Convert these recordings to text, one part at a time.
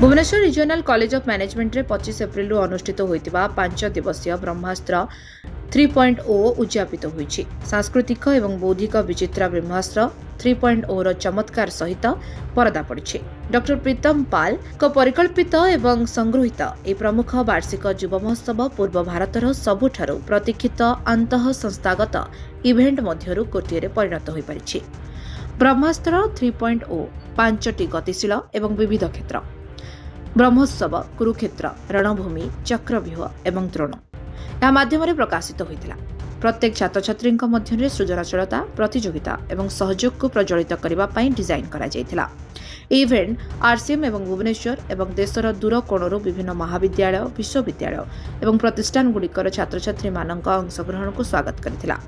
Bhubaneswar regional college of management रे 25 April अनुष्ठित होइतिबा 5 दिवसीय ब्रह्मास्त्र 3.0 उद्यापित होइछि। सांस्कृतिक एवं बौद्धिक विचित्र ब्रह्मास्त्र 3.0 रो चमत्कार सहित परदा पड़िछि। डॉक्टर प्रीतम पाल को परिकल्पित एवं संगृहित ए प्रमुख वार्षिक युव महोत्सव पूर्व भारतर सबुठारु प्रतीक्षित अंतः संस्थागत इवेंट मध्यरु गोटिए परिणत होई परिछि। ब्रह्मास्त्र 3.0 पांचटी गतिशील एवं विविध क्षेत्र ब्रह्मोत्सव कुरुक्षेत्र रणभूमि चक्रव्यूह एवं द्रोण या माध्यम प्रकाशित होता। प्रत्येक छात्र छात्री मध्य सृजनशीलता प्रतियोगिता एवं सहयोग को प्रज्वलित करने डिजाइन करा जायथिला। इवेंट आरसीएम एवं भुवनेश्वर एवं देशर दूर कोणरू विभिन्न महाविद्यालय विश्वविद्यालय एवं प्रतिष्ठान गुड़िकर छात्र छात्री मानक अंशग्रहण को स्वागत करथिला।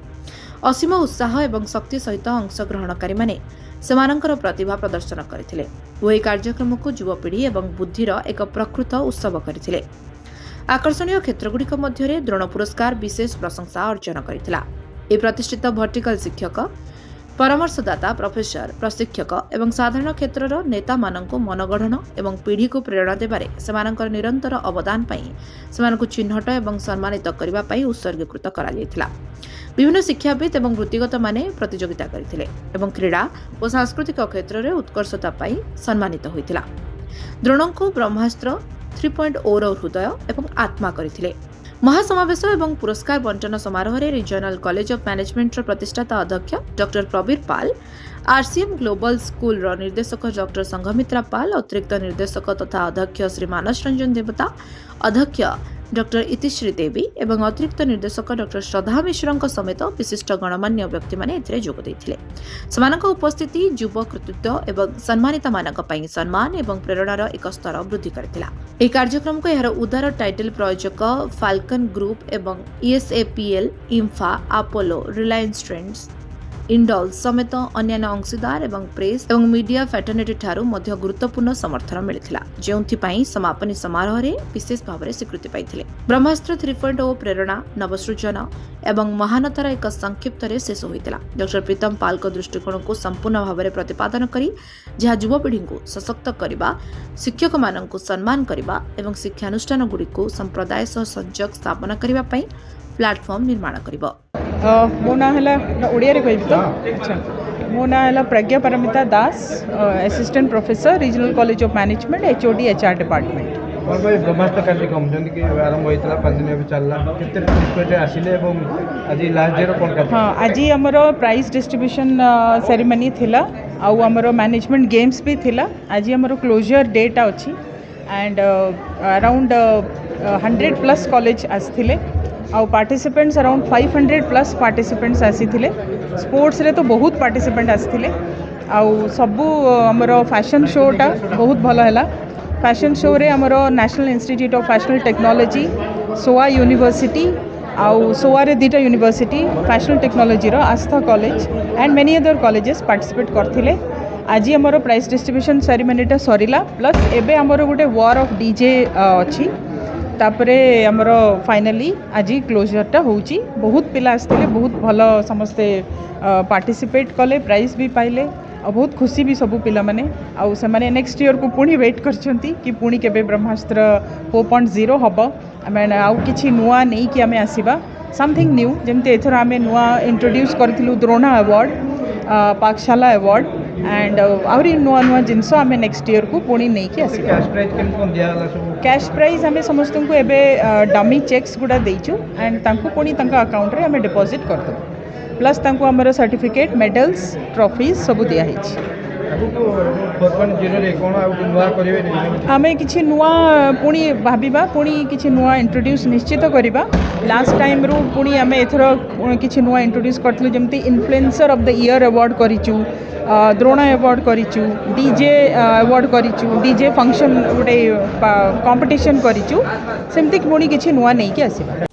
असीम उत्साह एवं शक्ति सहित अंशग्रहणकारी माने सेमानंकर प्रतिभा प्रदर्शन करथिले। ओई कार्यक्रम को युवपीढ़ी एवं बुद्धिर एक प्रकृत उत्सव करथिले। आकर्षणीय क्षेत्रगुड़िक मध्य द्रोण पुरस्कार विशेष प्रशंसा अर्जन करथिला। ए प्रतिष्ठित वर्टिकल शिक्षक परामर्शदाता प्रोफेसर प्रशिक्षक एवं साधारण क्षेत्रर नेता मानक मनगढ़न एवं पीढ़ी को प्रेरणा देबारे सेमानंकर निरंतर अवदान पई सेमानकु चिन्हट एवं सम्मानित करबा पई उत्सर्गीकृत करा जायथिला। विभिन्न शिक्षाविद एवं वृत्तिगत माने प्रतियोगिता करथिले एवं क्रीड़ा और सांस्कृतिक क्षेत्र में उत्कर्षता पाई सम्मानित होइतिला। द्रोणंको ब्रह्मास्त्र 3.0 रो हृदय एवं आत्मा करथिले। महासमावेश एवं पुरस्कार बंटन समारोह रे रिजनल कॉलेज ऑफ मैनेजमेंट प्रतिष्ठाता अध्यक्ष डॉक्टर प्रबीर पाल, आरसीएम ग्लोबल स्कूल रो निर्देशक डॉक्टर संघमित्रा पाल, अतिरिक्त निर्देशक तथा अध्यक्ष श्री मानस रंजन देवता, अध्यक्ष डॉक्टर इतिश्री देवी एवं अतिरिक्त निर्देशक डॉक्टर श्रद्धा मिश्र समेत विशिष्ट गणमान्य व्यक्ति माने एथिरे जोग दैथिले। समानक उपस्थिति युव कृतित्व एवं सम्मानित मानक पई सम्मान एवं प्रेरणार एक स्तर वृद्धि करथिला। ए कार्यक्रम को यार उदार टाइटल प्रायोजक फाल्कन ग्रुप एवं ईएसएपीएल इंफा अपोलो रिलायंस ट्रेंड्स इंडल समेत अन्य अंशीदार एवं प्रेस एवं मीडिया फैटर्निटी ठारू मध्य गुरुत्वपूर्ण समर्थन मिलिथिला, जेउंथिपाई समापनी समारोह रे विशेष भाव में स्वीकृति पाइथिले। ब्रह्मास्त्र 3.0 प्रेरणा नवसृजन एवं महानतार एक संक्षिप्त रे शेष होइतिला। डॉक्टर प्रीतम पाल को दृष्टिकोण को संपूर्ण भाव में प्रतिपादन करी जहाँ युवपीढ़ी को सशक्त करबा, शिक्षक माननकु सम्मान करबा एवं शिक्षानुष्ठान गुडी को संप्रदाय सह संयोग स्थापना करबा पई प्लेटफॉर्म निर्माण करिबो। मो ना है ओडिया कह तो अच्छा मो ना है Pragya Paramita Das, assistant professor regional college of management HOD HR department. Brahmastra कार्यक्रम जमी आरंभ होता 5 दिन चलला केते आसिले एवं आज लास्ट डे कोन का हाँ आज आमर प्राइज डिस्ट्रीब्यूशन सेरेमनी थिला आउ आमर मैनेजमेंट गेम्स भी थिला। आज आमर क्लोजर डेट अच्छी एंड अराउंड 100+ कॉलेज आसथिले आउ पार्टिसिपेंट्स अराउंड 500+ पार्टिसिपेंट्स आसीथिले। स्पोर्ट्स रे तो बहुत पार्टिसिपेंट आसीथिले आउ सबू आमर फैशन शोटा बहुत भल है। फैशन शो रे आमर national institute of fashion technology, SOA university आउ सोआ रे 2टा यूनिवर्सिटी फैशनल टेक्नोलॉजी रो Astha college and many other colleges participate करथिले। आज आमर प्राइज डिस्ट्रीब्यूशन सेरेमनीटा सरीला प्लस एबे आमर गोटे वॉर ऑफ डीजे अच्छी तापरे आमर फाइनाली आज क्लोजरटा होउची। बहुत पिला आसते बहुत भल समस्ते पार्टिसिपेट कले, प्राइज भी पाइले और बहुत खुशी भी सबू पिला माने आउ से माने नेक्स्ट ईयर को पुणी वेट करछंती कि पुणी केबे ब्रह्मास्त्र 4.0 हबो। आमे आउ किछि नुआ नै कि आमे आसीबा समथिंग न्यू जेमते एथर आमे नुआ इंट्रोड्यूस करथिलु द्रोण अवार्ड, पाकशाला अवार्ड एंड आहरी नुआ नुआ जिनस आमे नेक्स्ट ईयर को पुणी नै कि आसीबा। कैश प्राइज केन कोन दियाला सब कैश प्राइज आमे समस्त को एबे डमी चेक्स गुडा देइछु एंड तांको पुणी तांका अकाउंट रे आमे डिपॉजिट करदो प्लस तांको हमर सर्टिफिकेट मेडल्स ट्रॉफीज सब दिया हिच। आमे किछि नुआ पुणी भाबिबा पुणी किछि नुआ इंट्रोड्यूस निश्चित करिबा। लास्ट टाइम रो पुणी आमे एथरो किछि नुआ इंट्रोड्यूस करथलु जेमति influencer of the year award करिचु, द्रोण अवार्ड करिचु, डीजे अवार्ड करिचु, डीजे फंक्शन गोटे कंपटीशन करिचु, सेमति पुणी किछि नुआ नै कि आसीबा।